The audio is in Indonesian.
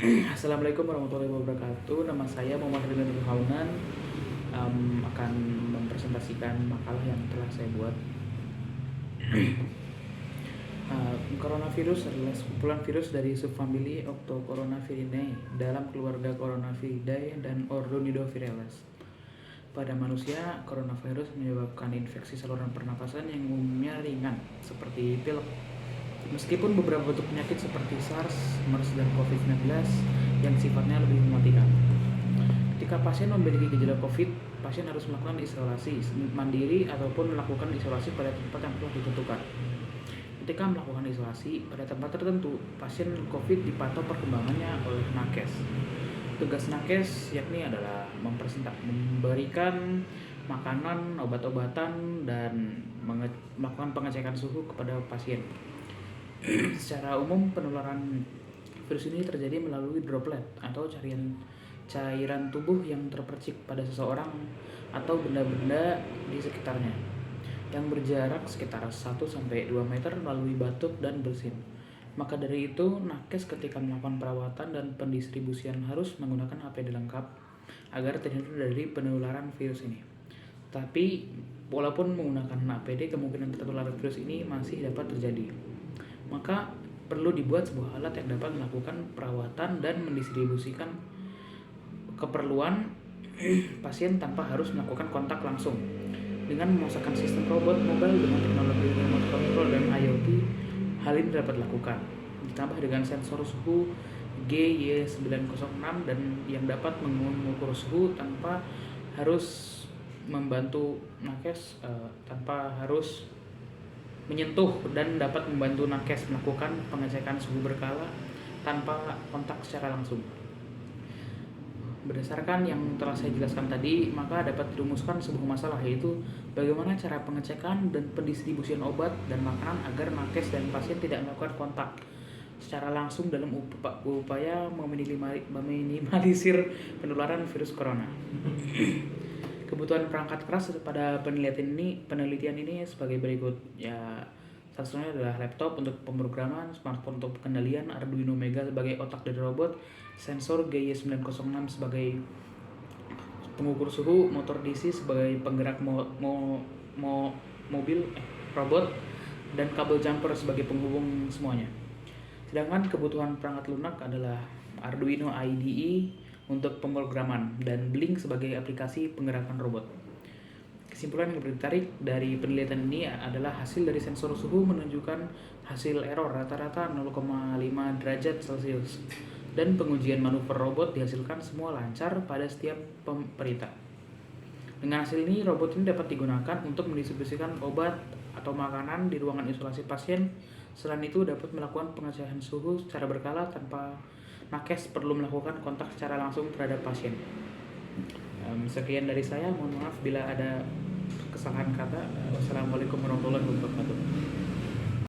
Assalamualaikum warahmatullahi wabarakatuh. Nama saya Muhammad Ridwan Haunan. Akan mempresentasikan makalah yang telah saya buat. Coronavirus adalah sekumpulan virus dari subfamili Octocoronavirinae dalam keluarga Coronaviridae dan ordo Nidovirales. Pada manusia, coronavirus menyebabkan infeksi saluran pernapasan yang umumnya ringan, seperti pilek. Meskipun beberapa bentuk penyakit seperti SARS, MERS, dan COVID-19 yang sifatnya lebih mematikan. Ketika pasien memiliki gejala COVID, pasien harus melakukan isolasi mandiri ataupun melakukan isolasi pada tempat yang telah ditentukan. Ketika melakukan isolasi pada tempat tertentu, pasien COVID dipantau perkembangannya oleh nakes. Tugas nakes yakni adalah memberikan makanan, obat-obatan, dan melakukan pengecekan suhu kepada pasien. Secara umum, penularan virus ini terjadi melalui droplet atau cairan tubuh yang terpercik pada seseorang atau benda-benda di sekitarnya yang berjarak sekitar 1-2 meter melalui batuk dan bersin. Maka dari itu, nakes ketika melakukan perawatan dan pendistribusian harus menggunakan APD lengkap agar terhindar dari penularan virus ini. Tapi, walaupun menggunakan APD, kemungkinan tertular virus ini masih dapat terjadi. Maka, perlu dibuat sebuah alat yang dapat melakukan perawatan dan mendistribusikan keperluan pasien tanpa harus melakukan kontak langsung. Dengan memasukkan sistem robot mobile dengan teknologi remote control dan IoT, hal ini dapat dilakukan. Ditambah dengan sensor suhu GY906 dan yang dapat mengukur suhu tanpa harus membantu nakes, tanpa harus menyentuh, dan dapat membantu nakes melakukan pengecekan suhu berkala tanpa kontak secara langsung. Berdasarkan yang telah saya jelaskan tadi, maka dapat dirumuskan sebuah masalah, yaitu bagaimana cara pengecekan dan pendistribusian obat dan makanan agar nakes dan pasien tidak melakukan kontak secara langsung dalam upaya meminimalisir penularan virus corona. Kebutuhan perangkat keras pada penelitian ini sebagai berikut. Ya, salah satunya adalah laptop untuk pemrograman, smartphone untuk pengendalian, Arduino Mega sebagai otak dari robot, sensor GY906 sebagai pengukur suhu, motor DC sebagai penggerak mobil robot, dan kabel jumper sebagai penghubung semuanya. Sedangkan kebutuhan perangkat lunak adalah Arduino IDE untuk pemrograman dan Blink sebagai aplikasi penggerakan robot. Kesimpulan yang ditarik dari penelitian ini adalah hasil dari sensor suhu menunjukkan hasil error rata-rata 0,5 derajat Celcius, dan pengujian manuver robot dihasilkan semua lancar pada setiap perintah. Dengan hasil ini, robot ini dapat digunakan untuk mendistribusikan obat atau makanan di ruangan isolasi pasien. Selain itu, dapat melakukan pengecekan suhu secara berkala tanpa nakes perlu melakukan kontak secara langsung terhadap pasien. Sekian dari saya, mohon maaf bila ada kesalahan kata. Wassalamualaikum warahmatullahi wabarakatuh.